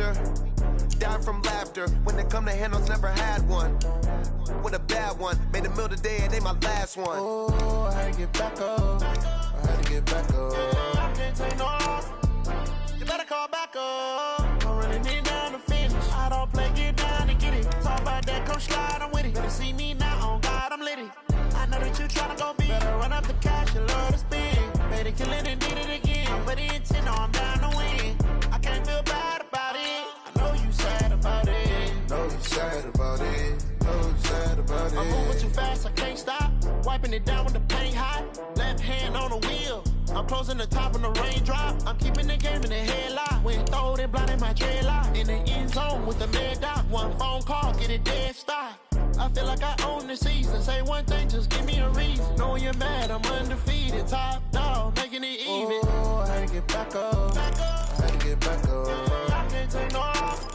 after. Die from laughter. When it come to handles, never had one. With a bad one. Made a meal today, it ain't my last one. Oh, I had to get back up. I had to get back up. I can't take no off. You better call back up. I'm running it down to finish. I don't play, get down and get it. Talk about that, come slide, I'm with it. Better see me now, on God, I'm litty. I know that you tryna go big. Better run up the cash, you love to spend. Better kill it and did it again. But the intent, no, I'm down to win. I can't feel bad about it. I know you sad about it. Know you sad about it. Know you sad about it. I'm moving too fast, I can't stop. Wiping it down with the paint hot. Left hand on the wheel. I'm closing the top on the raindrop. I'm keeping the game in the headlock. When throwed and blinded my dreadlock. In the end zone with the mad dot. One phone call, get it dead stop. I feel like I own the season. Say one thing, just give me a reason. Knowing you're mad, I'm undefeated. Top dog, making it even. Oh, I had to get back up. I had to get back up. I can't take no off.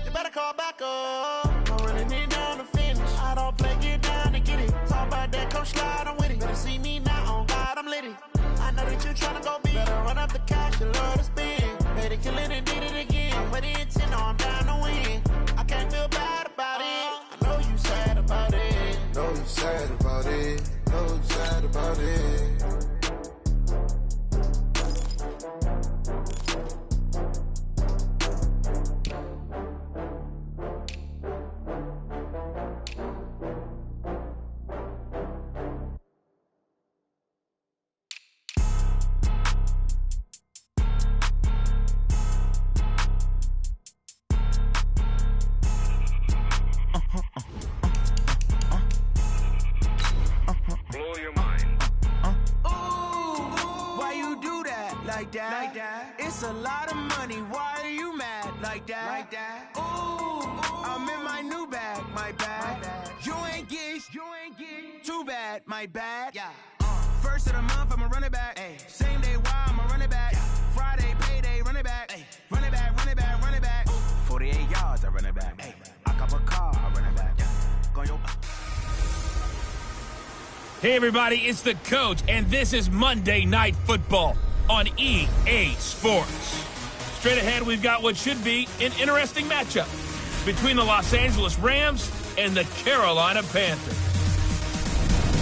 You better call back up. I'm running it down to finish. I don't play, get down and get it. Talk about that, come slide, I'm with it. Better see me now, on God, I'm litty. I know that you tryna go big. Better run up the cash, you love to spend. Better kill it and did it again. But the intent, no, I'm down to win. I can't feel bad about it. I know you sad about it. Know you sad about it. Know you sad about it. It's a lot of money, why are you mad like that? Ooh, I'm in my new bag, my bad. You ain't get too bad, my bad. First of the month, I'ma run it back. Same day, why I'ma run it back. Friday, payday, run it back. Run it back, run it back, run it back. 48 yards, I run it back. I cop a car, I run it back. Go yo. Hey everybody, it's the Coach, and this is Monday Night Football on EA Sports. Straight ahead, we've got what should be an interesting matchup between the Los Angeles Rams and the Carolina Panthers.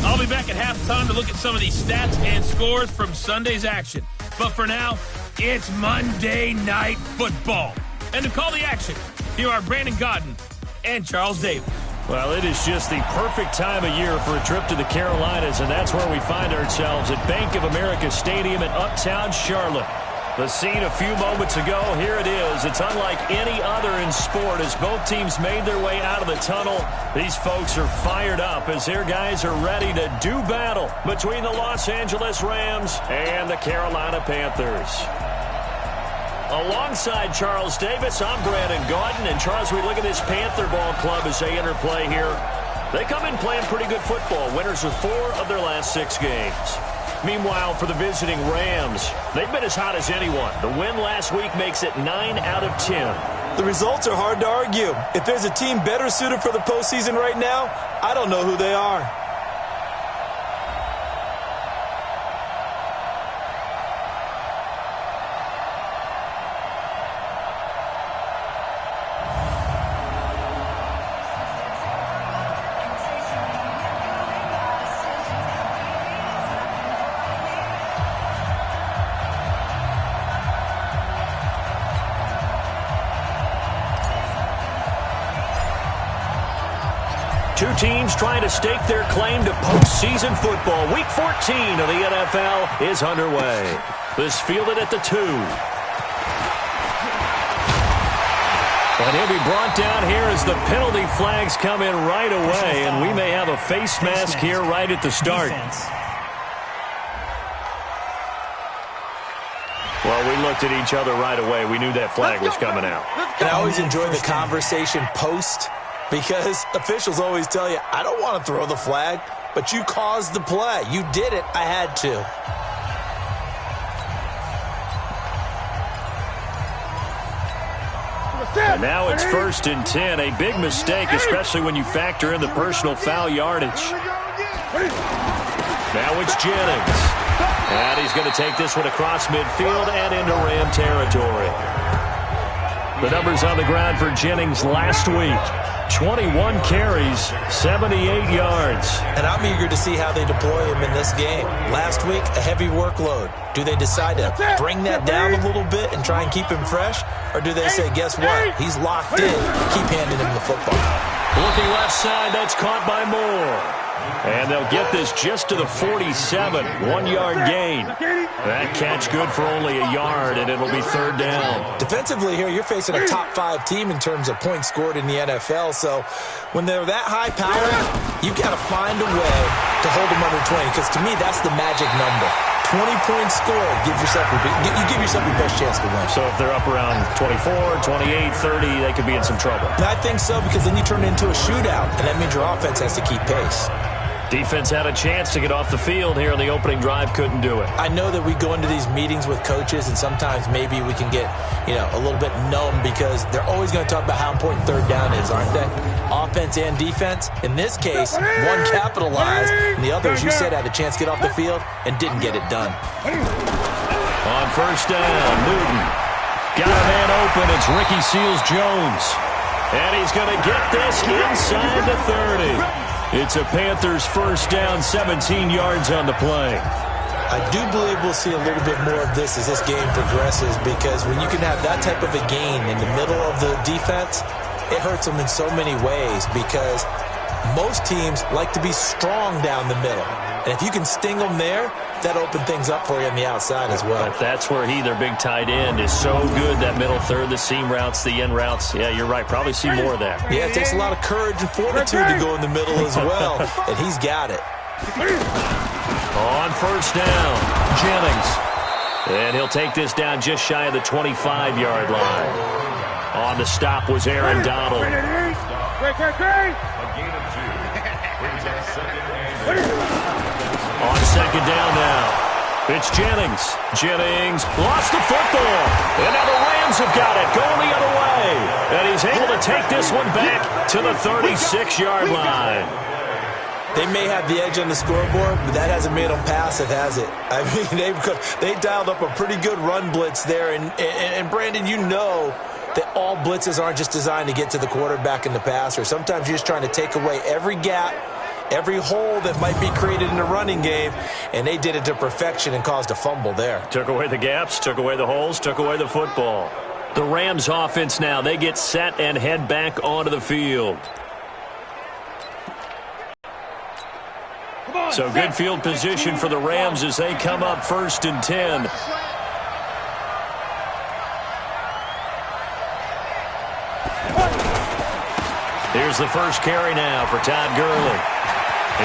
I'll be back at halftime to look at some of these stats and scores from Sunday's action. But for now, it's Monday Night Football. And to call the action, here are Brandon Godden and Charles Davis. Well, it is just the perfect time of year for a trip to the Carolinas, and that's where we find ourselves at Bank of America Stadium in Uptown Charlotte. The scene a few moments ago, here it is. It's unlike any other in sport as both teams made their way out of the tunnel. These folks are fired up as their guys are ready to do battle between the Los Angeles Rams and the Carolina Panthers. Alongside Charles Davis, I'm Brandon Gaudin. And Charles, we look at this Panther ball club as they enter play here. They come in playing pretty good football. Winners of 4 of their last 6 games. Meanwhile, for the visiting Rams, they've been as hot as anyone. The win last week makes it 9 out of 10. The results are hard to argue. If there's a team better suited for the postseason right now, I don't know who they are. Two teams trying to stake their claim to postseason football. Week 14 of the NFL is underway. This fielded at the 2. And he'll be brought down here as the penalty flags come in right away. And we may have a face mask here right at the start. Well, we looked at each other right away. We knew that flag was coming out. And I always enjoy the conversation post, because officials always tell you, I don't want to throw the flag, but you caused the play. You did it. I had to. And now it's 1st and 10. A big mistake, especially when you factor in the personal foul yardage. Now it's Jennings. And he's going to take this one across midfield and into Ram territory. The numbers on the ground for Jennings last week. 21 carries, 78 yards. And I'm eager to see how they deploy him in this game. Last week, a heavy workload. Do they decide to bring that down a little bit and try and keep him fresh? Or do they say, guess what? He's locked in. Keep handing him the football. Looking left side, that's caught by Moore. And they'll get this just to the 47, 1-yard gain. That catch good for only a yard, and it'll be third down. Defensively here, you're facing a top-5 team in terms of points scored in the NFL. So when they're that high-powered, you've got to find a way to hold them under 20, because to me, that's the magic number. 20 points scored, you give yourself your best chance to win. So if they're up around 24, 28, 30, they could be in some trouble. And I think so, because then you turn it into a shootout, and that means your offense has to keep pace. Defense had a chance to get off the field here in the opening drive, couldn't do it. I know that we go into these meetings with coaches, and sometimes maybe we can get, a little bit numb because they're always going to talk about how important third down is, aren't they? Offense and defense. In this case, one capitalized, and the other, as you said, had a chance to get off the field and didn't get it done. On first down, Newton got a man open. It's Ricky Seals-Jones. And he's going to get this inside the 30. It's a Panthers first down, 17 yards on the play. I do believe we'll see a little bit more of this as this game progresses, because when you can have that type of a gain in the middle of the defense, it hurts them in so many ways, because most teams like to be strong down the middle. And if you can sting them there, that opens things up for you on the outside as well. But that's where their big tight end, is so good, that middle third, the seam routes, the in routes. Yeah, you're right. Probably see more of that. Yeah, it takes a lot of courage and fortitude to go in the middle as well, and he's got it. On first down, Jennings. And he'll take this down just shy of the 25-yard line. On the stop was Aaron Donald. On second down now, it's Jennings. Jennings lost the football. And now the Rams have got it, going the other way. And he's able to take this one back to the 36-yard line. They may have the edge on the scoreboard, but that hasn't made them pass it, has it? I mean, they dialed up a pretty good run blitz there. And Brandon, you know that all blitzes aren't just designed to get to the quarterback in the passer. Sometimes you're just trying to take away every gap, every hole that might be created in the running game, and they did it to perfection and caused a fumble there. Took away the gaps, took away the holes, took away the football. The Rams offense now, they get set and head back onto the field. So good field position for the Rams as they come up 1st and 10. Here's the first carry now for Todd Gurley.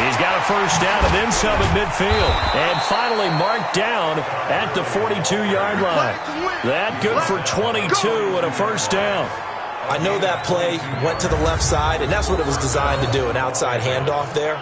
He's got a first down and then some at midfield. And finally marked down at the 42-yard line. That good for 22 and a first down. I know that play went to the left side, and that's what it was designed to do, an outside handoff there.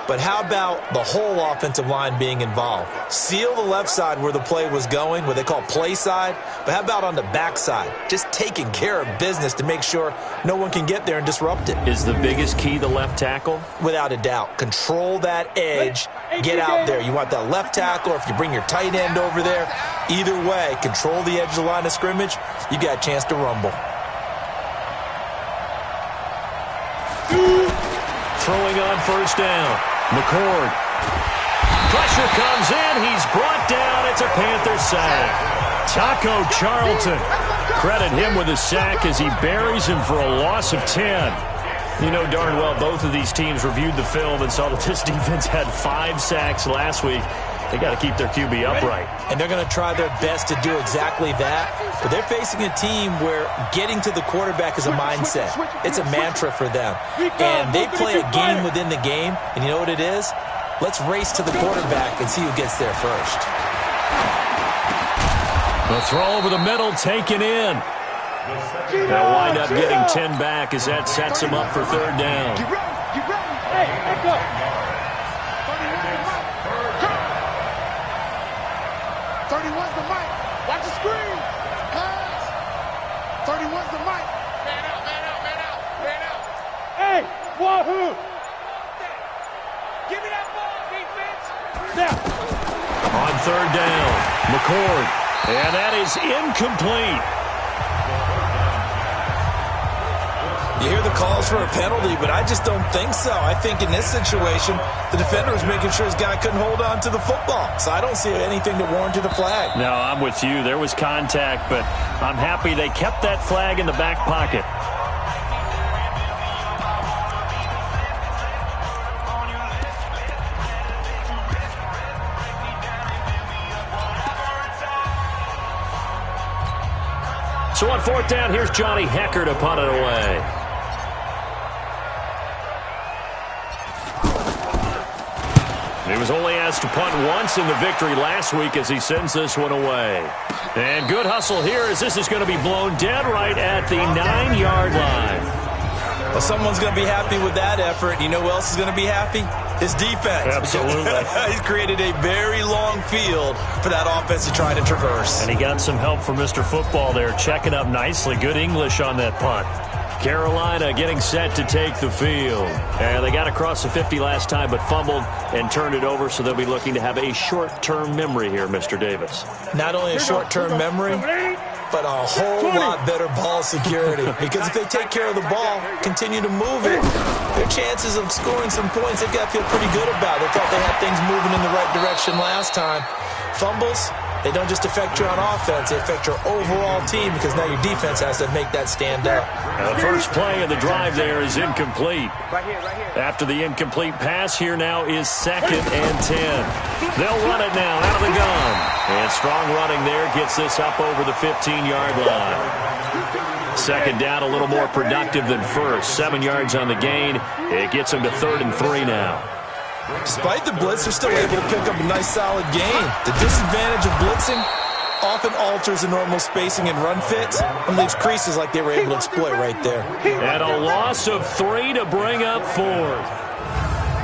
But how about the whole offensive line being involved? Seal the left side where the play was going, what they call play side. But how about on the back side? Just taking care of business to make sure no one can get there and disrupt it. Is the biggest key the left tackle? Without a doubt. Control that edge. Get out there. You want that left tackle, or if you bring your tight end over there, either way, control the edge of the line of scrimmage, you got a chance to rumble. Throwing on first down. McCord. Pressure comes in. He's brought down. It's a Panther sack. Taco Charlton. Credit him with a sack as he buries him for a loss of 10. You know darn well both of these teams reviewed the film and saw that this defense had 5 sacks last week. They got to keep their QB upright. And they're going to try their best to do exactly that. But they're facing a team where getting to the quarterback is a mindset. It's a mantra for them. And they play a game within the game. And you know what it is? Let's race to the quarterback and see who gets there first. The throw over the middle taken in. They'll wind up getting 10 back as that sets them up for third down. Hey, let's go. 31's the mic. Watch the screen. Pass. 31's the mic. Man out, man out, man out, man out. Hey, wahoo. Give me that ball, defense. Now. On third down, McCord. And that is incomplete. the calls for a penalty, but I just don't think so. I think in this situation, the defender was making sure his guy couldn't hold on to the football. So I don't see anything that warranted a flag. No, I'm with you. There was contact, but I'm happy they kept that flag in the back pocket. So on fourth down, here's Johnny Hecker to punt it away. He was only asked to punt once in the victory last week as he sends this one away. And good hustle here as this is going to be blown dead right at the 9-yard line. Well, someone's going to be happy with that effort. You know who else is going to be happy? His defense. Absolutely. He's created a very long field for that offense to try to traverse. And he got some help from Mr. Football there, checking up nicely. Good English on that punt. Carolina getting set to take the field. And they got across the 50 last time, but fumbled and turned it over, so they'll be looking to have a short-term memory here, Mr. Davis. Not only a short-term memory, but a whole lot better ball security. Because if they take care of the ball, continue to move it, their chances of scoring some points, they've got to feel pretty good about. They thought they had things moving in the right direction last time. Fumbles, they don't just affect you on offense, they affect your overall team because now your defense has to make that stand up. The first play of the drive there is incomplete. Right here. After the incomplete pass, here now is 2nd and 10. They'll run it now out of the gun. And strong running there gets this up over the 15-yard line. Second down, a little more productive than first. 7 yards on the gain. It gets them to 3rd and 3 now. Despite the blitz, they're still able to pick up a nice solid gain. The disadvantage of blitzing often alters the normal spacing and run fits and leaves creases like they were able to exploit right there. And a loss of 3 to bring up 4th.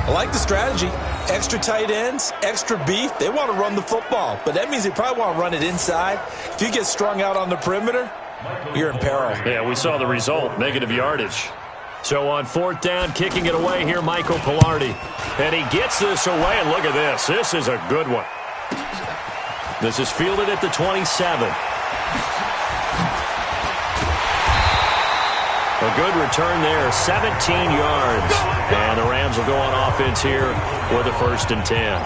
I like the strategy. Extra tight ends, extra beef. They want to run the football, but that means they probably want to run it inside. If you get strung out on the perimeter, you're in peril. Yeah, we saw the result, negative yardage. So on 4th down, kicking it away here, Michael Pilardi. And he gets this away, and look at this. This is a good one. This is fielded at the 27. A good return there, 17 yards. And the Rams will go on offense here with a 1st and 10.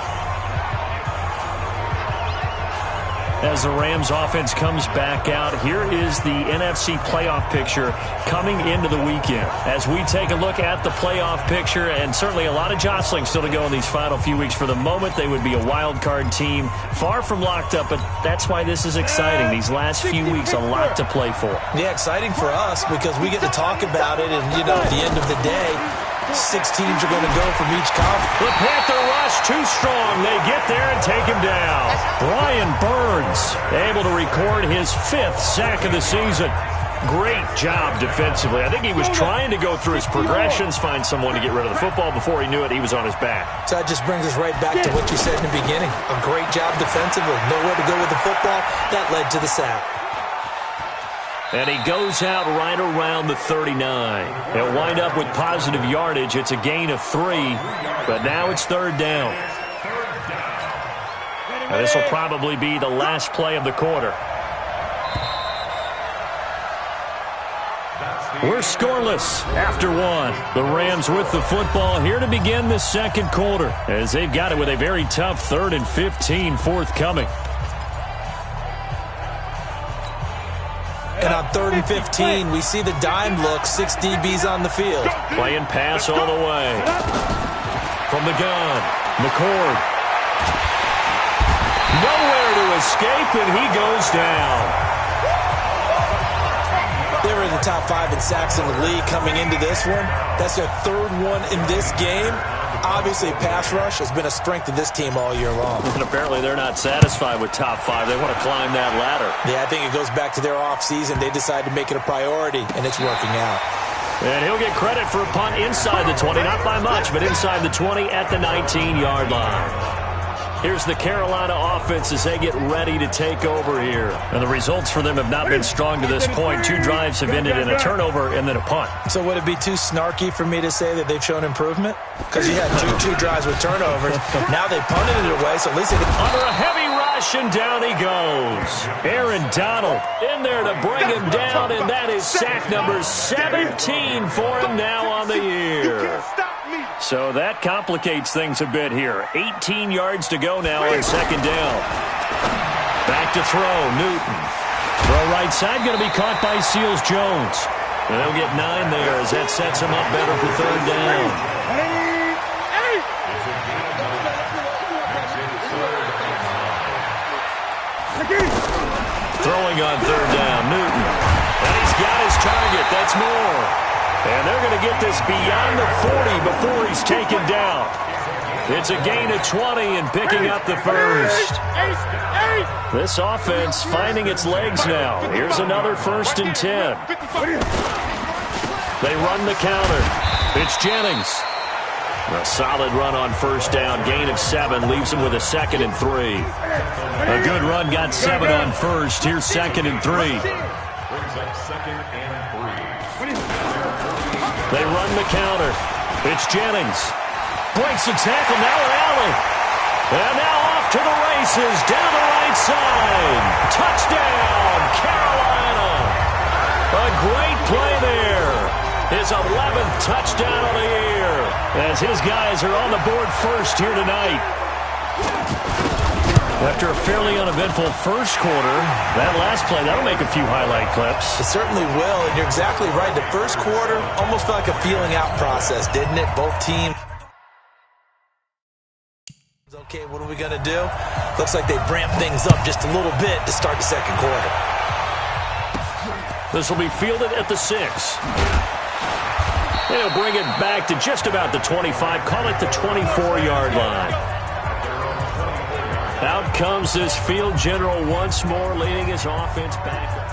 As the Rams offense comes back out, here is the NFC playoff picture coming into the weekend. As we take a look at the playoff picture, and certainly a lot of jostling still to go in these final few weeks. For the moment, they would be a wild card team, far from locked up, but that's why this is exciting. These last few weeks, a lot to play for. Yeah, exciting for us because we get to talk about it, and, you know, at the end of the day, 6 teams are going to go from each conference. The Panther rush too strong. They get there and take him down. Brian Burns able to record his 5th sack of the season. Great job defensively. I think he was trying to go through his progressions, find someone to get rid of the football. Before he knew it, he was on his back. So that just brings us right back to what you said in the beginning. A great job defensively. Nowhere to go with the football. That led to the sack. And he goes out right around the 39. He'll wind up with positive yardage. It's a gain of 3, but now it's 3rd down. Now this will probably be the last play of the quarter. We're scoreless after 1. The Rams with the football here to begin the 2nd quarter, as they've got it with a very tough 3rd and 15 forthcoming. And on 3rd and 15, we see the dime look, 6 DBs on the field. Playing pass all the way. From the gun, McCord. Nowhere to escape, and he goes down. They were in the top 5 in sacks in the league coming into this one. That's their 3rd one in this game. Obviously, pass rush has been a strength of this team all year long. And apparently they're not satisfied with top 5. They want to climb that ladder. Yeah, I think it goes back to their offseason. They decided to make it a priority, and it's working out. And he'll get credit for a punt inside the 20. Not by much, but inside the 20 at the 19-yard line. Here's the Carolina offense as they get ready to take over here. And the results for them have not been strong to this point. 2 drives have ended in a turnover and then a punt. So would it be too snarky for me to say that they've shown improvement? Because you had two drives with turnovers. Now they punted it away, so at least they didn't. Under a heavy rush, and down he goes. Aaron Donald in there to bring him down, and that is is sack number 17 for him now on the year. So that complicates things a bit here. 18 yards to go now on second down. Back to throw, Newton. Throw right side, going to be caught by Seals-Jones. They'll get 9 there as that sets him up better for third down. Throwing on third down, Newton. And he's got his target. That's more. And they're going to get this beyond the 40 before he's taken down. It's a gain of 20 and picking up the first. This offense finding its legs now. Here's another 1st and 10. They run the counter. It's Jennings. A solid run on first down. Gain of 7 leaves him with a 2nd and 3. A good run got 7 on first. Here's 2nd and 3. They run the counter. It's Jennings. Breaks the tackle. Now an alley. And now off to the races. Down the right side. Touchdown, Carolina. A great play there. His 11th touchdown of the year. As his guys are on the board first here tonight. After a fairly uneventful first quarter, that last play, that'll make a few highlight clips. It certainly will, and you're exactly right. The first quarter almost felt like a feeling out process, didn't it? Both teams. Okay, what are we going to do? Looks like they ramped things up just a little bit to start the second quarter. This will be fielded at the 6. They'll bring it back to just about the 25. Call it the 24-yard line. Out comes this field general once more, leading his offense back.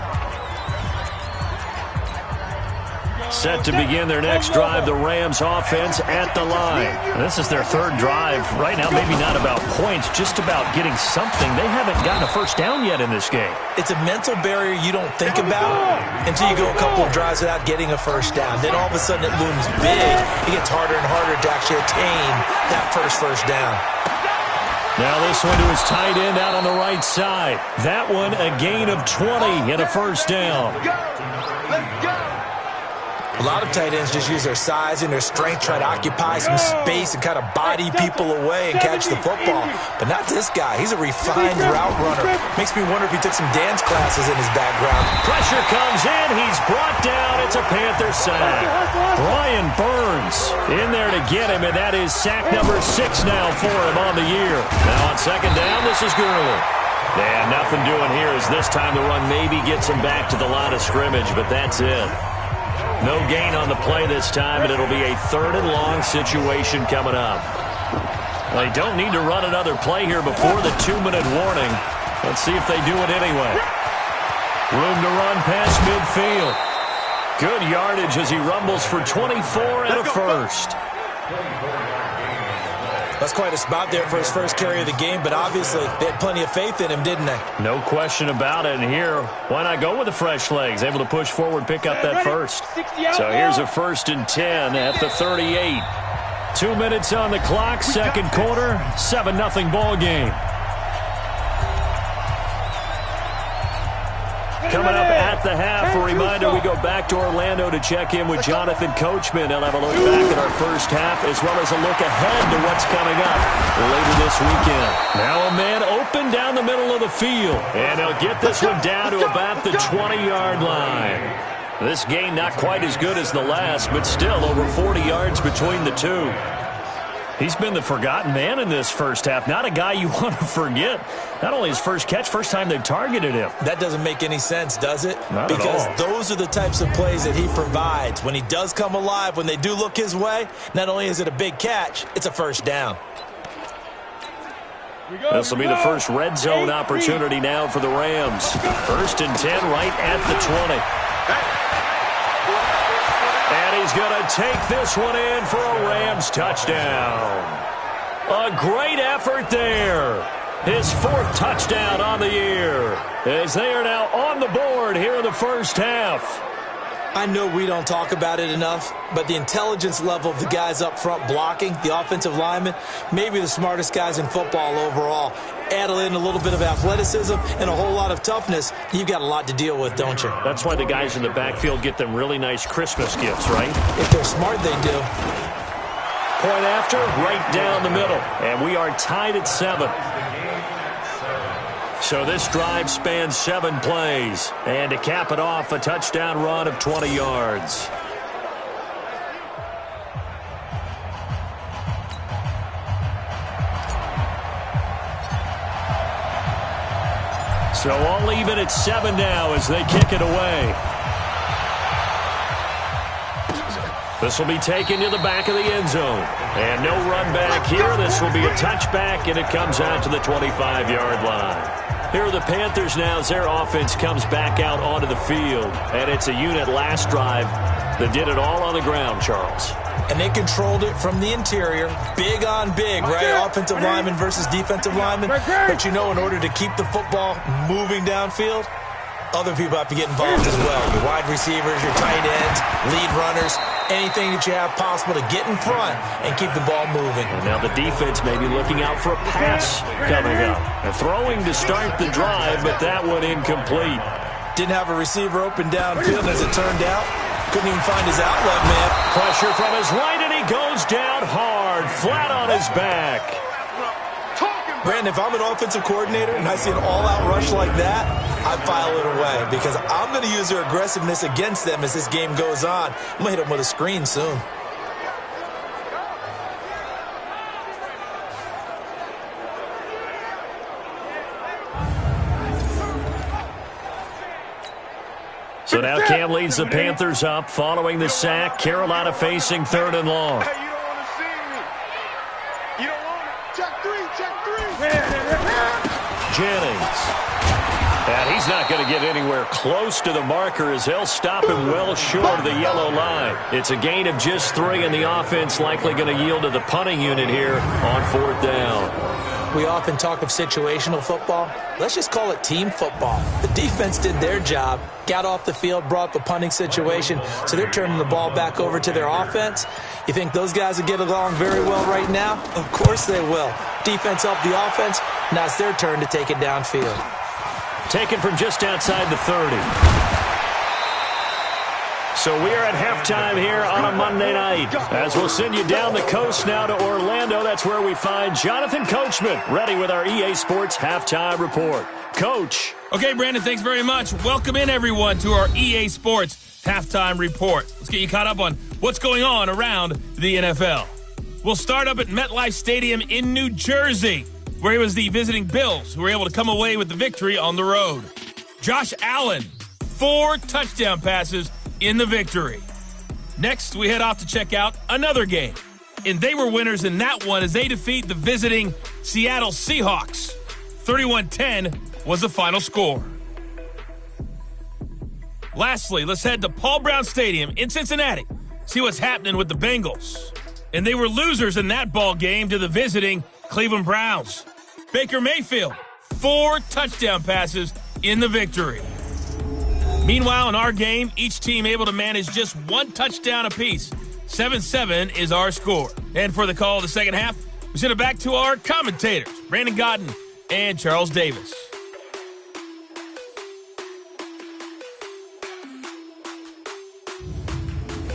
Set to begin their next drive, the Rams offense at the line. This is their 3rd drive. Right now, maybe not about points, just about getting something. They haven't gotten a first down yet in this game. It's a mental barrier you don't think about until you go a couple of drives without getting a first down. Then all of a sudden it looms big. It gets harder and harder to actually attain that first down. Now this one to his tight end out on the right side. That one a gain of 20 and a first down. Let's go. A lot of tight ends just use their size and their strength, try to occupy some space and kind of body people away and catch the football. But not this guy. He's a refined route runner. Makes me wonder if he took some dance classes in his background. Pressure comes in. He's brought down. It's a Panther sack. Brian Burns in there to get him, and that is sack number 6 now for him on the year. Now on second down, this is Gurley. And nothing doing here as this time the run maybe gets him back to the line of scrimmage, but that's it. No gain on the play this time, and it'll be a 3rd and long situation coming up. They don't need to run another play here before the 2-minute warning. Let's see if they do it anyway. Room to run past midfield. Good yardage as he rumbles for 24 and a first. That's quite a spot there for his first carry of the game, but obviously they had plenty of faith in him, didn't they? No question about it. And here, why not go with the fresh legs? Able to push forward, pick up that first. So here's a 1st and 10 at the 38. 2 minutes on the clock, second quarter, 7-0 ball game. Coming up at the half, a reminder, we go back to Orlando to check in with Jonathan Coachman. He'll have a look back at our first half as well as a look ahead to what's coming up later this weekend. Now a man open down the middle of the field, and he'll get this one down to about the 20-yard line. This gain not quite as good as the last, but still over 40 yards between the two. He's been the forgotten man in this first half. Not a guy you want to forget. Not only his first catch, first time they've targeted him. That doesn't make any sense, does it? Not because at all. Those are the types of plays that he provides. When he does come alive, when they do look his way, not only is it a big catch, it's a first down. This will be the first red zone opportunity now for the Rams. 1st and 10 right at the 20. And he's going to take this one in for a Rams touchdown. A great effort there. His 4th touchdown on the year as they are now on the board here in the first half. I know we don't talk about it enough, but the intelligence level of the guys up front blocking, the offensive linemen, maybe the smartest guys in football overall. Add in a little bit of athleticism and a whole lot of toughness, you've got a lot to deal with, don't you? That's why the guys in the backfield get them really nice Christmas gifts, right? If they're smart, they do. Point after, right down the middle. And we are tied at 7. So this drive spans 7 plays. And to cap it off, a touchdown run of 20 yards. So all even at 7 now as they kick it away. This will be taken to the back of the end zone. And no run back here. This will be a touchback, and it comes out to the 25-yard line. Here are the Panthers now as their offense comes back out onto the field. And it's a unit last drive that did it all on the ground, Charles. And they controlled it from the interior. Big on big, right? Offensive lineman versus defensive lineman. But you know, in order to keep the football moving downfield, other people have to get involved as well. Your wide receivers, your tight ends, lead runners, anything that you have possible to get in front and keep the ball moving. And now the defense may be looking out for a pass coming up. And throwing to start the drive, but that one incomplete. Didn't have a receiver open downfield as it turned out. Couldn't even find his outlet, man. Pressure from his right, and he goes down hard, flat on his back. Brandon, if I'm an offensive coordinator and I see an all-out rush like that, I file it away because I'm going to use their aggressiveness against them as this game goes on. I'm going to hit them with a screen soon. So now Cam leads the Panthers up following the sack. Carolina facing 3rd and long. Hey, you don't want to see me. You don't want it. Check 3, check 3. Jennings. And he's not going to get anywhere close to the marker as they'll stop him well short of the yellow line. It's a gain of just 3, and the offense likely going to yield to the punting unit here on 4th down. We often talk of situational football. Let's just call it team football. The defense did their job, got off the field, brought up a punting situation, so they're turning the ball back over to their offense. You think those guys will get along very well right now? Of course they will. Defense helped the offense. Now it's their turn to take it downfield. Taken from just outside the 30. So we are at halftime here on a Monday night. As we'll send you down the coast now to Orlando, that's where we find Jonathan Coachman, ready with our EA Sports Halftime Report. Coach. Okay, Brandon, thanks very much. Welcome in, everyone, to our EA Sports Halftime Report. Let's get you caught up on what's going on around the NFL. We'll start up at MetLife Stadium in New Jersey, where it was the visiting Bills who were able to come away with the victory on the road. Josh Allen, 4 touchdown passes in the victory. Next, we head off to check out another game. And they were winners in that one as they defeat the visiting Seattle Seahawks. 31-10 was the final score. Lastly, let's head to Paul Brown Stadium in Cincinnati. See what's happening with the Bengals. And they were losers in that ball game to the visiting Cleveland Browns. Baker Mayfield, 4 touchdown passes in the victory. Meanwhile, in our game, each team able to manage just 1 touchdown apiece. 7-7 is our score. And for the call of the second half, we send it back to our commentators, Brandon Godden and Charles Davis.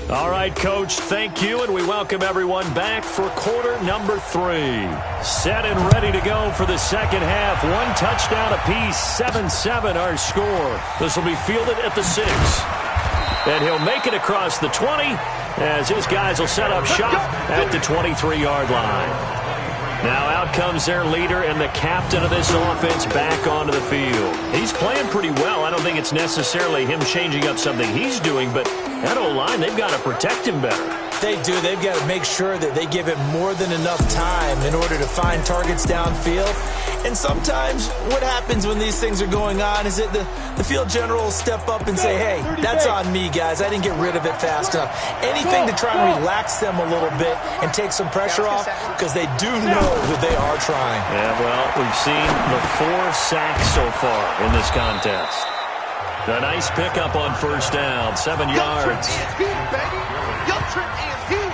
All right, Coach, thank you, and we welcome everyone back for quarter number 3. Set and ready to go for the second half. 1 touchdown apiece, 7-7 our score. This will be fielded at the 6. And he'll make it across the 20 as his guys will set up shop at the 23-yard line. Now out comes their leader and the captain of this offense back onto the field. He's playing pretty well. I don't think it's necessarily him changing up something he's doing, but that O-line, they've got to protect him better. They do. They've got to make sure that they give him more than enough time in order to find targets downfield. And sometimes what happens when these things are going on is that the field general will step up and say, hey, that's on me, guys. I didn't get rid of it fast enough. Anything to try and relax them a little bit and take some pressure off because they do know that they are trying. Yeah, well, we've seen the 4 sacks so far in this contest. A nice pickup on first down, 7 yards.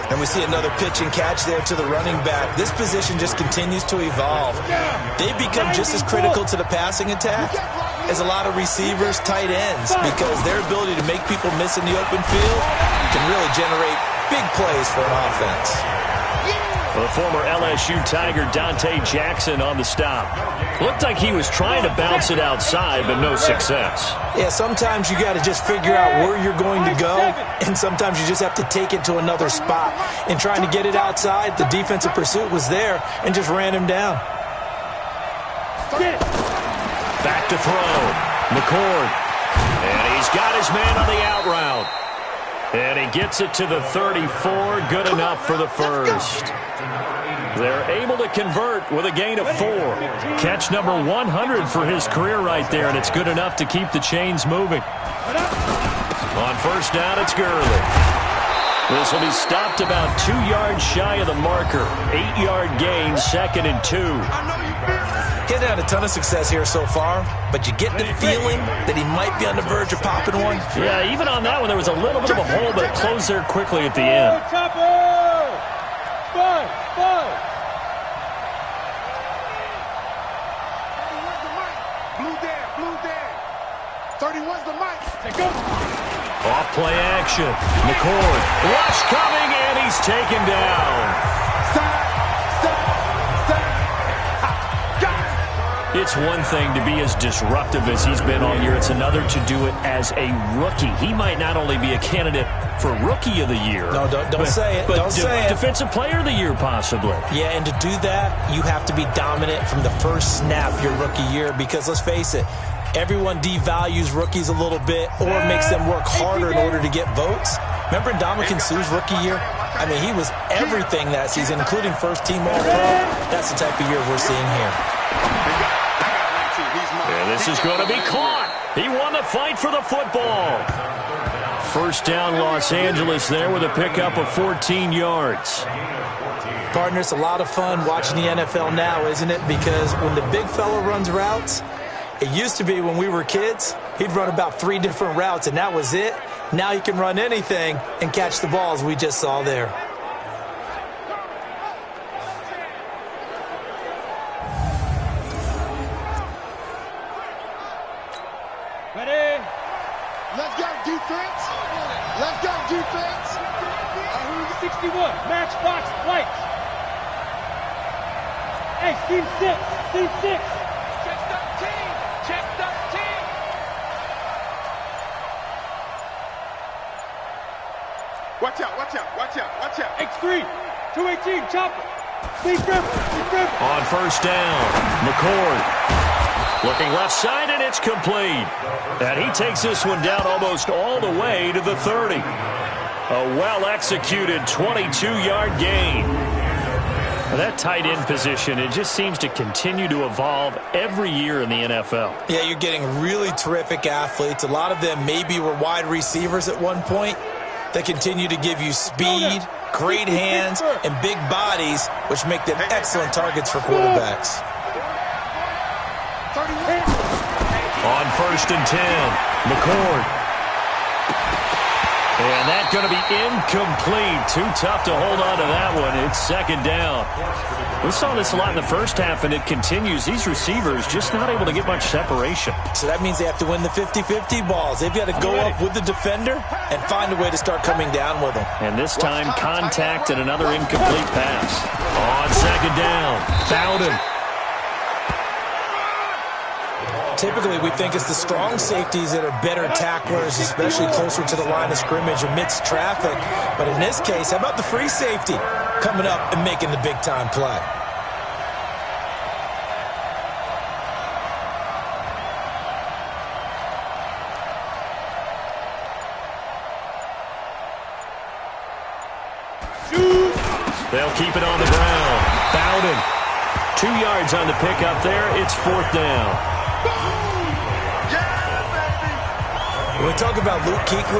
And we see another pitch and catch there to the running back. This position just continues to evolve. They've become just as critical to the passing attack as a lot of receivers, tight ends, because their ability to make people miss in the open field can really generate big plays for an offense. The former LSU Tiger Dante Jackson on the stop. Looked like he was trying to bounce it outside, but no success. Yeah, sometimes you got to just figure out where you're going to go, and sometimes you just have to take it to another spot. In trying to get it outside, the defensive pursuit was there and just ran him down. Back to throw. McCord. And he's got his man on the out route. And he gets it to the 34. Good enough for the first. They're able to convert with a gain of 4. Catch number 100 for his career right there, and it's good enough to keep the chains moving. On first down, it's Gurley. This will be stopped about 2 yards shy of the marker. 8-yard gain, 2nd and 2. He's had a ton of success here so far, but you get the feeling that he might be on the verge of popping one. Yeah, even on that one, there was a little bit of a hole, but it closed there quickly at the end. Off play action. McCord. Rush coming, and he's taken down. It's one thing to be as disruptive as he's been all year. It's another to do it as a rookie. He might not only be a candidate for Rookie of the Year. No, don't say it. But don't say it. Defensive Player of the Year, possibly. Yeah, and to do that, you have to be dominant from the first snap your rookie year, because let's face it, everyone devalues rookies a little bit or makes them work harder in order to get votes. Remember Ndamukong Suh's rookie year? I mean, he was everything that season, including first-team All-Pro. That's the type of year we're seeing here. And this is going to be caught. He won the fight for the football. First down, Los Angeles there with a pickup of 14 yards. Partner, it's a lot of fun watching the NFL now, isn't it? Because when the big fella runs routes, it used to be when we were kids, he'd run about 3 different routes, and that was it. Now he can run anything and catch the balls we just saw there. Ready? Let's go, defense. Let's go, defense. 61, matchbox white. Hey, team 6. Check 13. Watch out. X3, 218, chopper. Steve Griffin. On first down, McCord. Looking left side, and it's complete. And he takes this one down almost all the way to the 30. A well-executed 22-yard gain. That tight end position, it just seems to continue to evolve every year in the NFL. Yeah, you're getting really terrific athletes. A lot of them maybe were wide receivers at one point. They continue to give you speed, great hands, and big bodies, which make them excellent targets for quarterbacks. On first and 10, McCord. And that's going to be incomplete. Too tough to hold on to that one. It's second down. We saw this a lot in the first half, and it continues. These receivers just not able to get much separation. So that means they have to win the 50-50 balls. They've got to go up with the defender and find a way to start coming down with them. And this time, contact and another incomplete pass. On second down, Bowden. Typically, we think it's the strong safeties that are better tacklers, especially closer to the line of scrimmage amidst traffic. But in this case, how about the free safety coming up and making the big-time play? They'll keep it on the ground. Bowden. 2 yards on the pickup there. It's fourth down. When we talk about Luke Kuechly,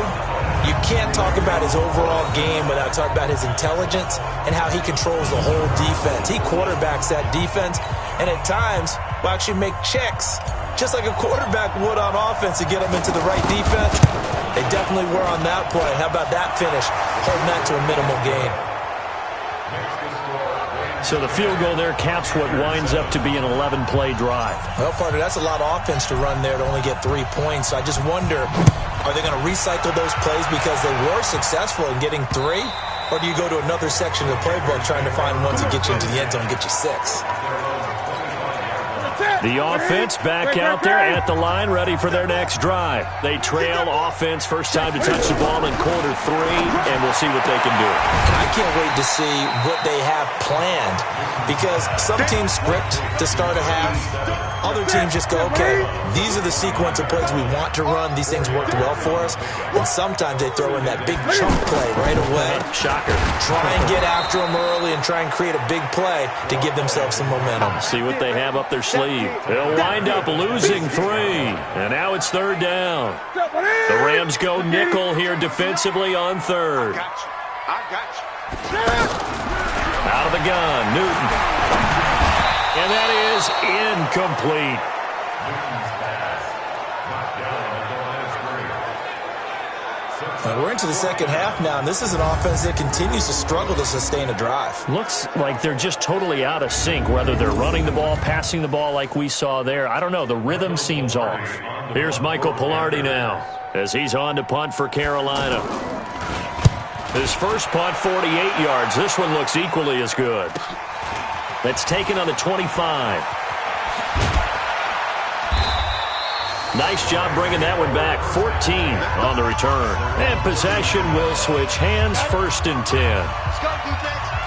you can't talk about his overall game without talking about his intelligence and how he controls the whole defense. He quarterbacks that defense and at times will actually make checks just like a quarterback would on offense to get them into the right defense. They definitely were on that play. How about that finish? Holding that to a minimal gain. So the field goal there caps what winds up to be an 11-play drive. Well, partner, that's a lot of offense to run there to only get 3 points. So I just wonder, are they going to recycle those plays because they were successful in getting 3? Or do you go to another section of the playbook trying to find ones that get you into the end zone and get you 6? The offense back out there at the line, ready for their next drive. They trail offense, first time to touch the ball in quarter 3, and we'll see what they can do. And I can't wait to see what they have planned, because some teams script to start a half. Other teams just go, okay, these are the sequence of plays we want to run. These things worked well for us. And sometimes they throw in that big chunk play right away. Shocker. Try and get after them early and try and create a big play to give themselves some momentum. See what they have up their sleeve. They'll wind up losing 3, and now it's 3rd down. The Rams go nickel here defensively on 3rd. I got you. Out of the gun, Newton. And that is incomplete. We're into the second half now, and this is an offense that continues to struggle to sustain a drive. Looks like they're just totally out of sync, whether they're running the ball, passing the ball like we saw there. I don't know. The rhythm seems off. Here's Michael Pilardi now as he's on to punt for Carolina. His first punt, 48 yards. This one looks equally as good. That's taken on the 25. Nice job bringing that one back. 14 on the return. And possession will switch hands, 1st and 10.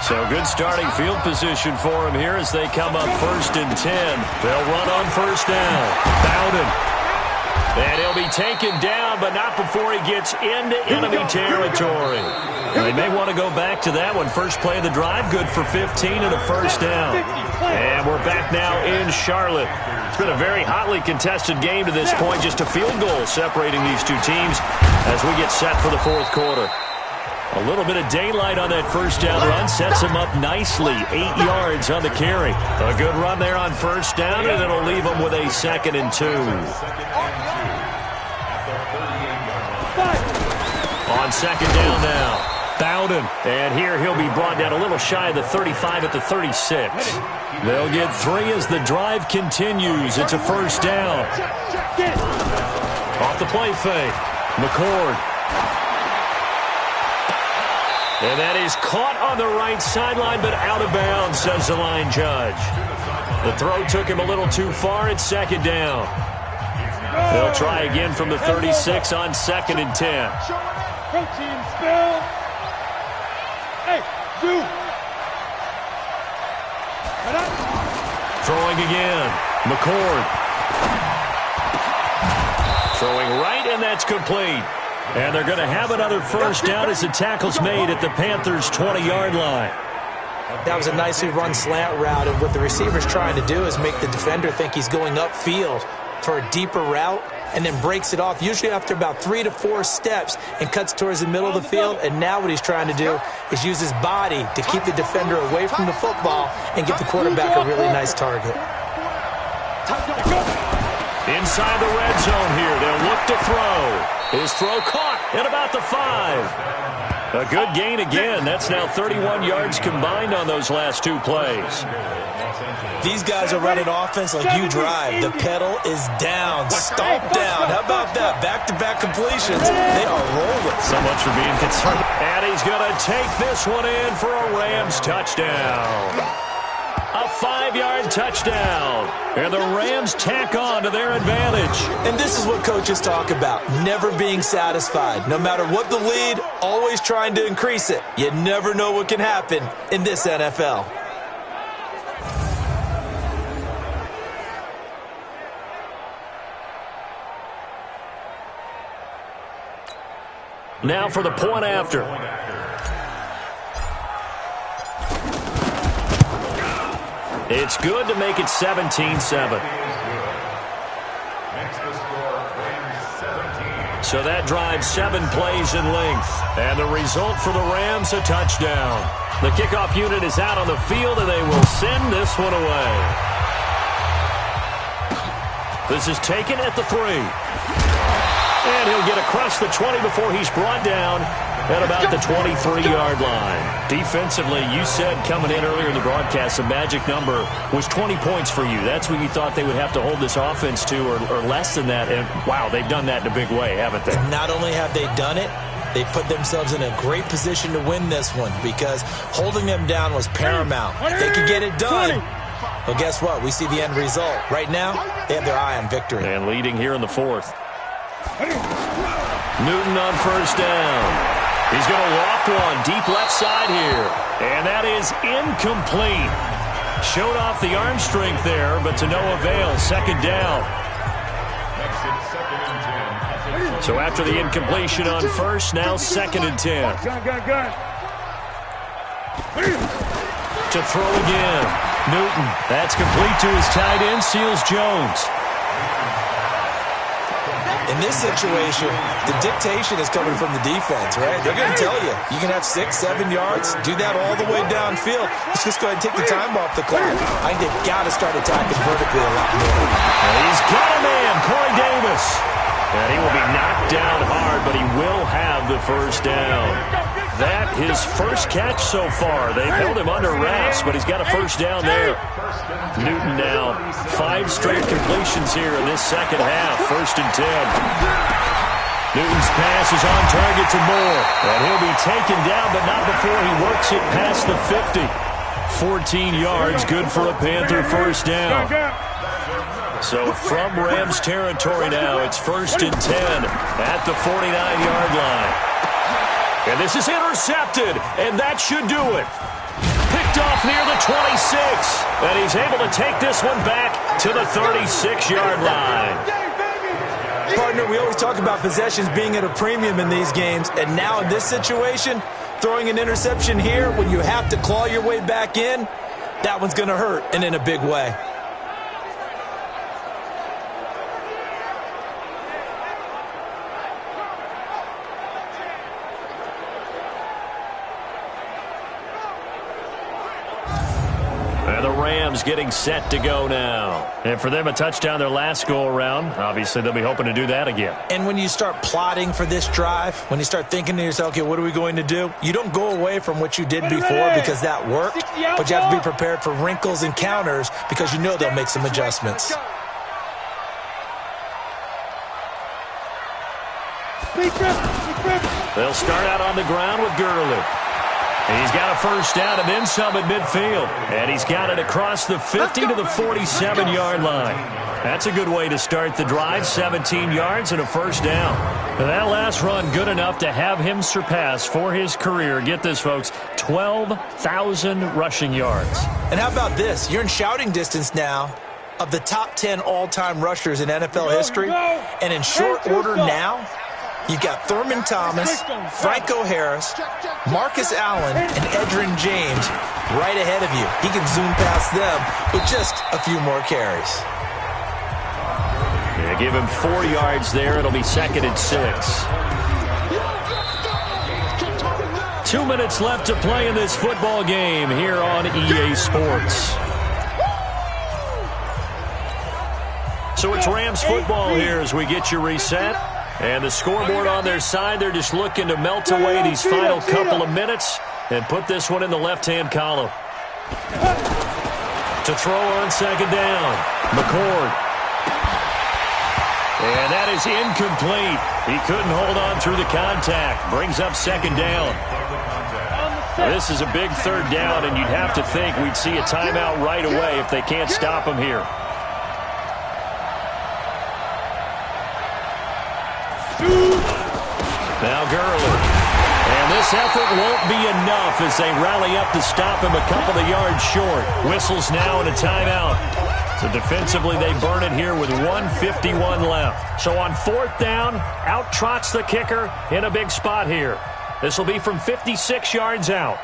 So good starting field position for him here as they come up 1st and 10. They'll run on 1st down. Bowden. And he'll be taken down, but not before he gets into enemy territory. They may want to go back to that one. First play of the drive, good for 15 and a 1st down. And we're back now in Charlotte. It's been a very hotly contested game to this point. Just a field goal separating these two teams as we get set for the 4th quarter. A little bit of daylight on that 1st down run sets him up nicely. 8 yards on the carry. A good run there on 1st down, and it'll leave him with a 2nd and 2. On 2nd down now. Bowden. And here he'll be brought down a little shy of the 35 at the 36. They'll get 3 as the drive continues. It's a 1st down. Off the play fake. McCord. And that is caught on the right sideline, but out of bounds, says the line judge. The throw took him a little too far. It's 2nd down. They'll try again from the 36 on 2nd and 10. Protein spill. Hey, dude. Throwing again. McCord. Throwing right, and that's complete. And they're going to have another 1st down as the tackle's made at the Panthers' 20-yard line. That was a nicely run slant route, and what the receiver's trying to do is make the defender think he's going upfield for a deeper route, and then breaks it off, usually after about 3 to 4 steps, and cuts towards the middle of the field. And now what he's trying to do is use his body to keep the defender away from the football and give the quarterback a really nice target. Inside the red zone here, they'll look to throw. His throw caught at about the 5. A good gain again. That's now 31 yards combined on those last 2 plays. These guys are running offense like you drive. The pedal is down, stomp down. How about that? Back-to-back completions. They are rolling. So much for being concerned. And he's going to take this one in for a Rams touchdown. A 5-yard touchdown. And the Rams tack on to their advantage. And this is what coaches talk about, never being satisfied. No matter what the lead, always trying to increase it. You never know what can happen in this NFL. Now for the point after. It's good to make it 17-7. So that drives 7 plays in length. And the result for the Rams, a touchdown. The kickoff unit is out on the field, and they will send this one away. This is taken at the 3. And he'll get across the 20 before he's brought down at about the 23-yard line. Defensively, you said coming in earlier in the broadcast, the magic number was 20 points for you. That's what you thought they would have to hold this offense to, or less than that. And, wow, they've done that in a big way, haven't they? Not only have they done it, they put themselves in a great position to win this one because holding them down was paramount. If they could get it done, well, guess what? We see the end result. Right now, they have their eye on victory. And leading here in the 4th. Newton on first down. He's going to loft one deep left side here. And that is incomplete. Showed off the arm strength there, but to no avail. Second down. So after the incompletion on first, now 2nd and 10. To throw again. Newton. That's complete to his tight end, Seals Jones. In this situation, the dictation is coming from the defense, right? They're going to tell you, you can have 6, 7 yards, do that all the way downfield. Let's just go ahead and take the time off the clock. I think they've got to start attacking vertically a lot more. And he's got a man, Corey Davis. And he will be knocked down hard, but he will have the first down. That his first catch so far. They've held him under wraps, but he's got a first down there. Newton now 5 straight completions here in this second half. 1st and 10. Newton's pass is on target to Moore. And he'll be taken down, but not before he works it past the 50. 14 yards, good for a Panther first down. So from Rams territory now, it's 1st and 10 at the 49-yard line. And this is intercepted, and that should do it. Picked off near the 26, and he's able to take this one back to the 36-yard line. Partner, we always talk about possessions being at a premium in these games, and now in this situation, throwing an interception here when you have to claw your way back in, that one's going to hurt, and in a big way. And the Rams getting set to go now. And for them, a touchdown their last go-around. Obviously, they'll be hoping to do that again. And when you start plotting for this drive, when you start thinking to yourself, okay, what are we going to do? You don't go away from what you did before because that worked, but you have to be prepared for wrinkles and counters because you know they'll make some adjustments. They'll start out on the ground with Gurley. He's got a first down and then some at midfield. And he's got it across the 50 to the 47-yard line. That's a good way to start the drive. 17 yards and a first down. And that last run good enough to have him surpass for his career, get this, folks, 12,000 rushing yards. And how about this? You're in shouting distance now of the top 10 all-time rushers in NFL history. And in short order now, you've got Thurman Thomas, Franco Harris, Marcus Allen, and Edgerrin James right ahead of you. He can zoom past them with just a few more carries. Yeah, give him 4 yards there. It'll be 2nd and 6. 2 minutes left to play in this football game here on EA Sports. So it's Rams football here as we get you reset. And the scoreboard on their side, they're just looking to melt away these final couple of minutes and put this one in the left-hand column. To throw on second down, McCord. And that is incomplete. He couldn't hold on through the contact. Brings up second down. This is a big third down, and you'd have to think we'd see a timeout right away if they can't stop him here. Now Gurley. And this effort won't be enough as they rally up to stop him a couple of yards short. Whistles now and a timeout. So defensively, they burn it here with 1:51 left. So on 4th down, out trots the kicker in a big spot here. This will be from 56 yards out.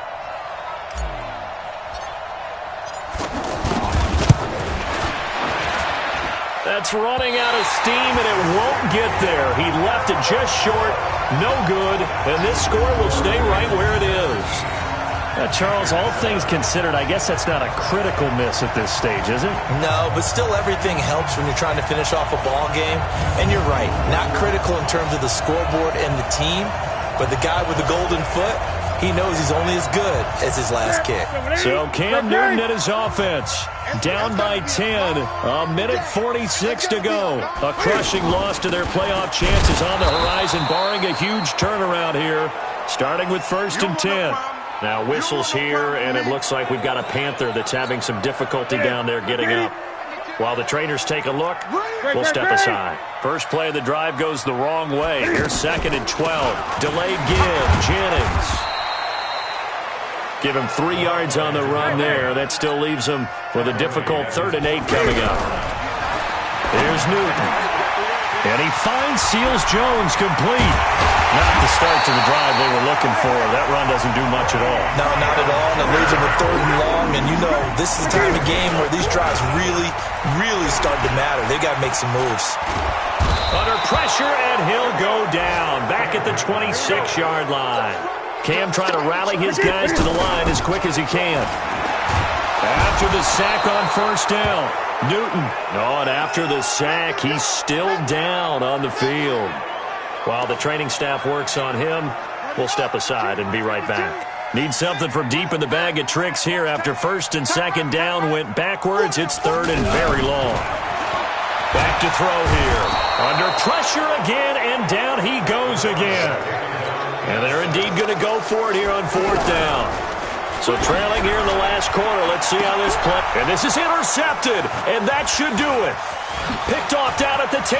That's running out of steam, and it won't get there. He left it just short. No good. And this score will stay right where it is. Charles, all things considered, I guess that's not a critical miss at this stage, is it? No, but still everything helps when you're trying to finish off a ball game. And you're right, not critical in terms of the scoreboard and the team, but the guy with the golden foot, he knows he's only as good as his last kick. So Cam Newton and his offense down by 10. A minute 46 to go. A crushing loss to their playoff chances on the horizon, barring a huge turnaround here, starting with 1st and 10. Now whistles here, and it looks like we've got a Panther that's having some difficulty down there getting up. While the trainers take a look, we'll step aside. First play of the drive goes the wrong way. Here's 2nd and 12. Delayed give. Jennings. Give him 3 yards on the run there. That still leaves him with a difficult 3rd and 8 coming up. Here's Newton. And he finds Seals Jones complete. Not the start to the drive they were looking for. That run doesn't do much at all. No, not at all. And it leaves him with 3rd and long. And you know, this is the time of game where these drives really start to matter. They got to make some moves. Under pressure, and he'll go down. Back at the 26-yard line. Cam trying to rally his guys to the line as quick as he can. After the sack on 1st down, Newton. Oh, and after the sack, he's still down on the field. While the training staff works on him, we'll step aside and be right back. Need something from deep in the bag of tricks here after 1st and 2nd down went backwards. It's 3rd and very long. Back to throw here. Under pressure again, and down he goes again. And they're indeed going to go for it here on 4th down. So trailing here in the last quarter. Let's see how this plays. And this is intercepted, and that should do it. Picked off down at the 10.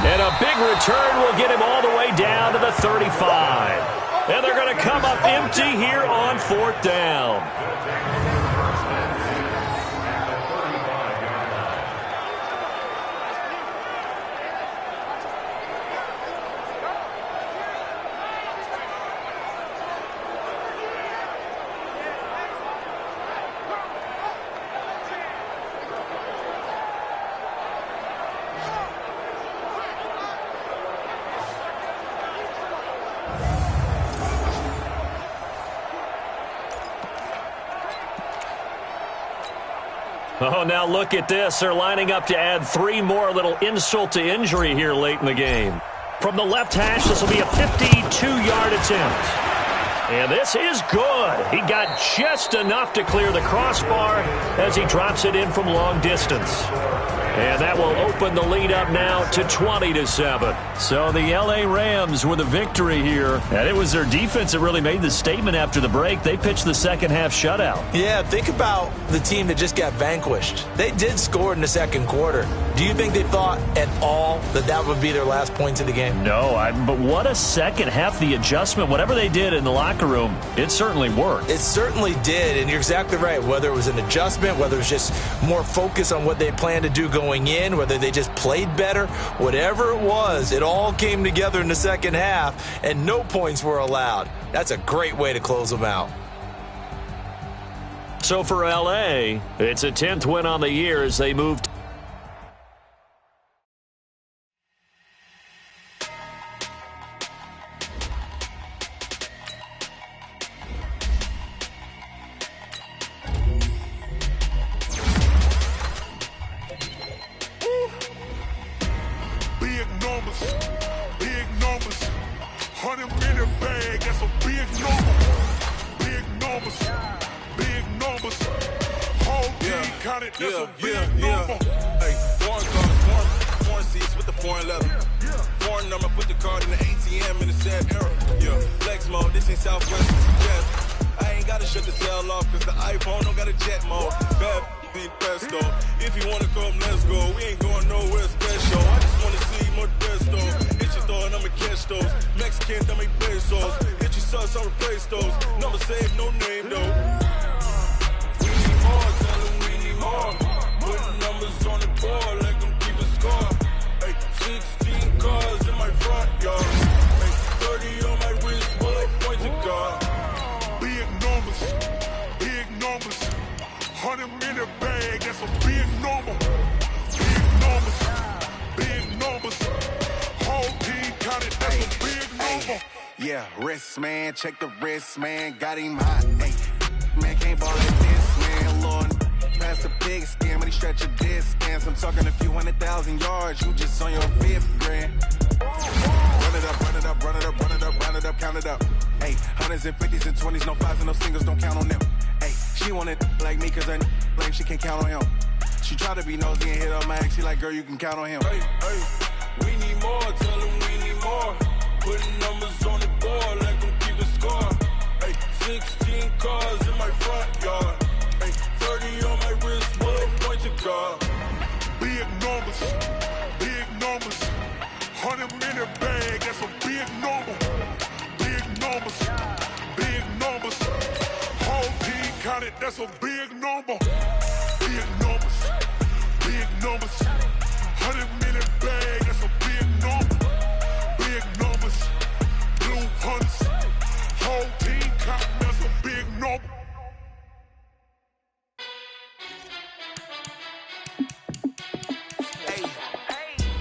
And a big return will get him all the way down to the 35. And they're going to come up empty here on 4th down. Oh, now look at this. They're lining up to add 3 more, little insult to injury here late in the game. From the left hash, this will be a 52-yard attempt. And this is good. He got just enough to clear the crossbar as he drops it in from long distance. And that will open the lead up now to 20-7. So the L.A. Rams with a victory here. And it was their defense that really made the statement after the break. They pitched the second half shutout. Yeah, think about the team that just got vanquished. They did score in the 2nd quarter. Do you think they thought at all that that would be their last points of the game? No, but what a second half. The adjustment, whatever they did in the locker room, it certainly worked. It certainly did, and you're exactly right. Whether it was an adjustment, whether it was just more focus on what they planned to do going in, whether they just played better, whatever it was, it all came together in the second half, and no points were allowed. That's a great way to close them out. So for L.A., it's a 10th win on the year as they move to Yeah, wrist, man, check the wrist, man, got him hot. Hey, man, can't ball like this, man, Lord. Pass the big skin, but he stretch a distance. I'm talking a few 100,000 yards, you just on your 5th grand. Run it up, run it up, run it up, run it up, run it up, count it up. Hey, hundreds and 50s and 20s, no 5s and no singles, don't count on them. Hey, she want it like me, cause her blame, she can't count on him. She try to be nosy and hit up my ex, she like, girl, you can count on him. Hey, hey, we need more, tell them we need more. Putting numbers on the board, let them keep the score. Hey, 16 cars in my front yard. Hey, 30 on my wrist, bullet point to guard. Big numbers, 100 minute bag, that's a big number. Big numbers, whole team counted, that's a big number. Big numbers, 100 minute bag, that's a big number. Big numbers, blue hunters, whole team counting, that's a big number.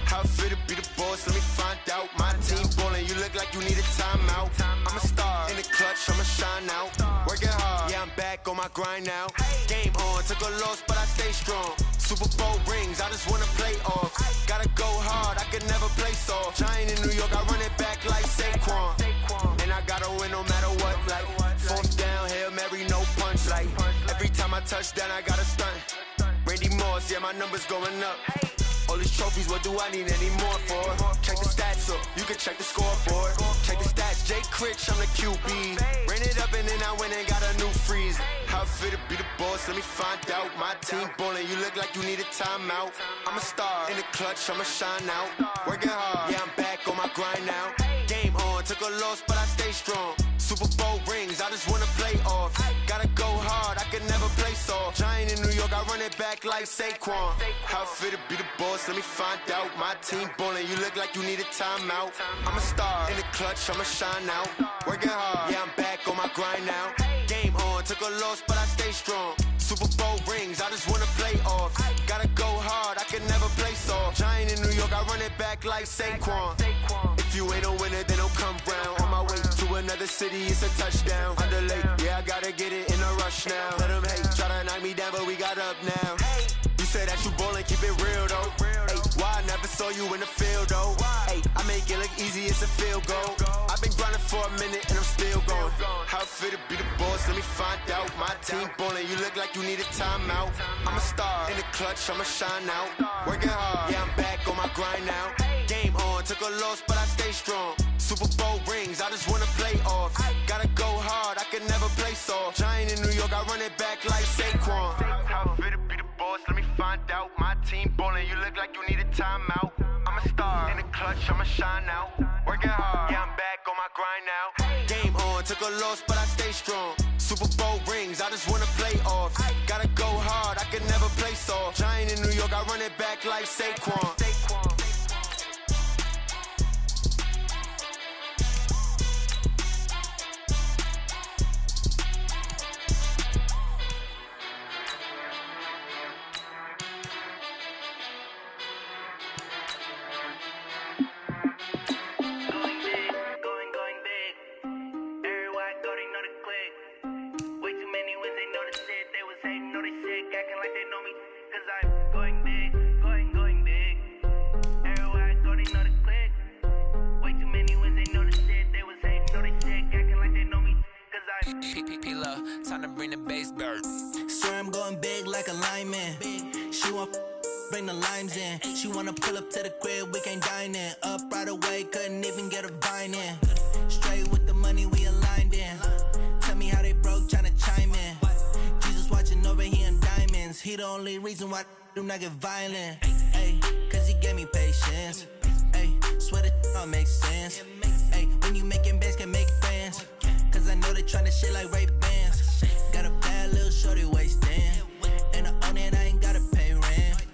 How fit to be the boss? Let me find out. My team ballin', you look like you need a timeout. I'm a star in the clutch, I'ma shine out. Working hard, yeah, I'm back on my grind now. Game on, took a loss, but I stay strong. Super Bowl rings, I just wanna play off. Gotta go hard, I can never play soft. Giant in New York, I run it back like Saquon. And I gotta win no matter what, like 4th down, Hail Mary, no punch. Like every time I touch down, I gotta stunt. Randy Moss, yeah, my numbers going up. All these trophies, what do I need any more for? Check the stats up, you can check the scoreboard. Check the stats, Jake Critch, I'm the QB. Ran it up and then I went and got a new freeze. How fit to be the boss, let me find out. My team ballin', you look like you need a timeout. I'm a star in the clutch, I'ma shine out. Working hard, yeah, I'm back on my grind now. Game on, took a loss, but I stay strong. Super Bowl rings, I just wanna play off. Gotta go hard, I can never play soft. Giant in New York, I run it back like Saquon. How fit to be the boss, let me find out. My team ballin', you look like you need a timeout. I'm a star in the clutch, I'ma shine out. Working hard, yeah, I'm back on my grind now. Game on, took a loss, but I stay strong. Super Bowl rings, I just wanna play off. Gotta go hard, I can never play soft. Giant in New York, I run it back like Saquon. If you ain't a winner, then don't come round. On my way to another city, it's a touchdown. Underlay, yeah, I gotta get it in a rush now. Let them hate, try to knock me down, but we got up now. You say that you ballin', keep it real though. Hey, why I never saw you in the field though? Hey, I make it look easy, it's a field goal. I've been grinding for a minute and I'm still going. How fit to be the boss, let me find out. My team ballin', you look like you need a timeout. I'm a star in the clutch, I'ma shine out. Working hard, yeah, I'm back on my grind now. Game on, took a loss, but I stay strong. Super Bowl rings, I just wanna play off. Gotta go hard, I can never play soft. Giant in New York, I run it back like Saquon. How fit to be the boss, let me find out. My team ballin', you look like you need a timeout. I'm a star in the clutch, I'ma shine out. Working hard, yeah, I'm back on my grind now. Game on, took a loss, but I stay strong. Super Bowl rings, I just wanna play off. Gotta go hard, I can never play soft. Giant in New York, I run it back like Saquon. Time to bring the bass bird. Swear I'm going big like a lineman. She want bring the limes in. She wanna pull up to the crib, we can't dine in. Up right away, couldn't even get a vine in. Straight with the money we aligned in. Tell me how they broke, tryna chime in. Jesus watching over here in diamonds. He the only reason why do not get violent. Ay, cause he gave me patience. Ay, swear that don't make sense. Ay, when you making bands, can make friends. Cause I know they tryna shit like Ray-Bans. Got a bad little shorty wasting. And I own it, I ain't gotta pay rent.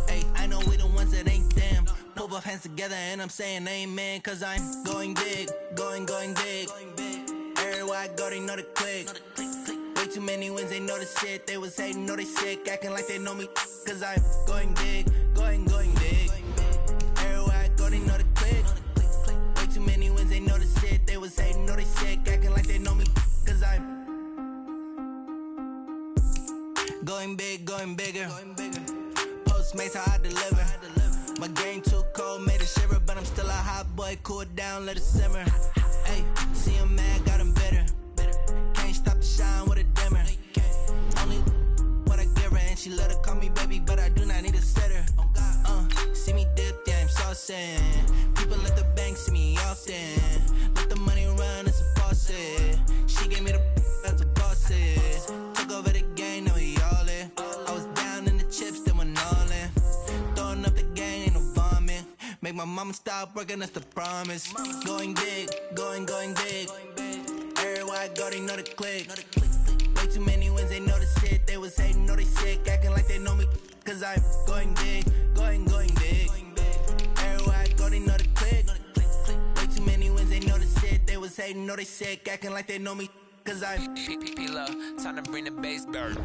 Ay, I know we the ones that ain't them. Put both hands together and I'm saying amen. Cause I'm going big, going big. Everywhere I go, they know the click. Way too many wins, they know the shit. They was hating, know they sick, acting like they know me. Cause I'm going big, going big. Everywhere I go, they know the click. Way too many wins, they know the shit. They was hating, Going big, going bigger. Postmates, how I deliver. My game too cold, made a shiver, but I'm still a hot boy. Cool it down, let it simmer. Hey, see him mad, got him bitter. Can't stop the shine with a dimmer. Only what I give her, and she let her call me baby, but I do not need a sitter. See me dip, yeah, I'm saucing. People at the bank see me often. Let the money run, it's a faucet. She gave me the that's a boss it. Took over the game, now we all in. I was down in the chips, then went all in. Throwing up the game, ain't no vomit. Make my mama stop working, that's the promise. Going big, going big. Everywhere I go, they know the click. Way too many wins, they know the shit. They was hating, know they sick, acting like they know me. Cause I'm going big, going big. Everywhere I go, they know the click. Way too many wins, they know the shit. They was hating, know they sick, acting like they know me. Cause I'm P-P-P-Love, time to bring the bass bird.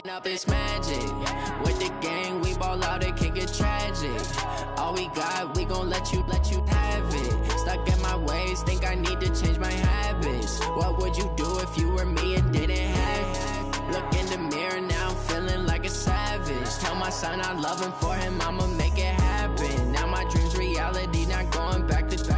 Up it's magic. With the gang, we ball out, it can get tragic. All we got, we gon' let you have it. Stuck in my ways, think I need to change my habits. What would you do if you were me and didn't have it? Look in the mirror, now I'm feeling like a savage. Tell my son I love him, for him I'ma make it happen. Now my dream's reality, not going back to.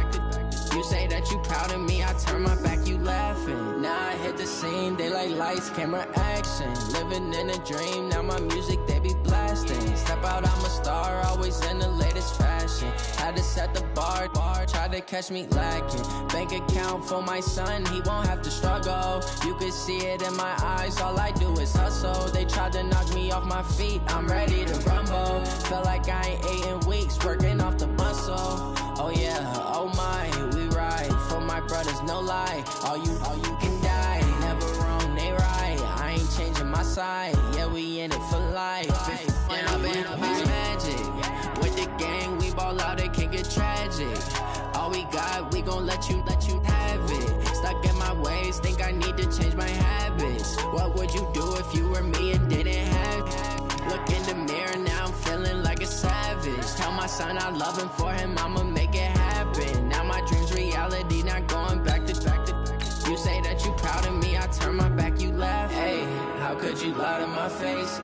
You say that you proud of me, I turn my back, you laughing. Now I hit the scene, they like lights, camera, action. Living in a dream, now my music, they be blasting. Step out, I'm a star, always in the latest fashion. Had to set the bar, try to catch me lacking. Bank account for my son, he won't have to struggle. You can see it in my eyes, all I do is hustle. They tried to knock me off my feet, I'm ready to rumble. Feel like I ain't ate in weeks, working off the muscle. Oh yeah, oh my, we ride for my brothers, no lie. All you can die, never wrong, they right. I ain't changing my side, yeah, we in it for life. When up in up is magic. With the gang, we ball out, it can get tragic. All we got, we gon' let you have it. Stuck in my ways, think I need to change my habits. What would you do if you were me and didn't have it? Look in the mirror, now I'm feeling like a savage. Tell my son I love him, for him I'ma make it happen. Now my dream's reality, not going back to. You say that you proud of me, I turn my back, you laugh. Hey, how could you lie to my face?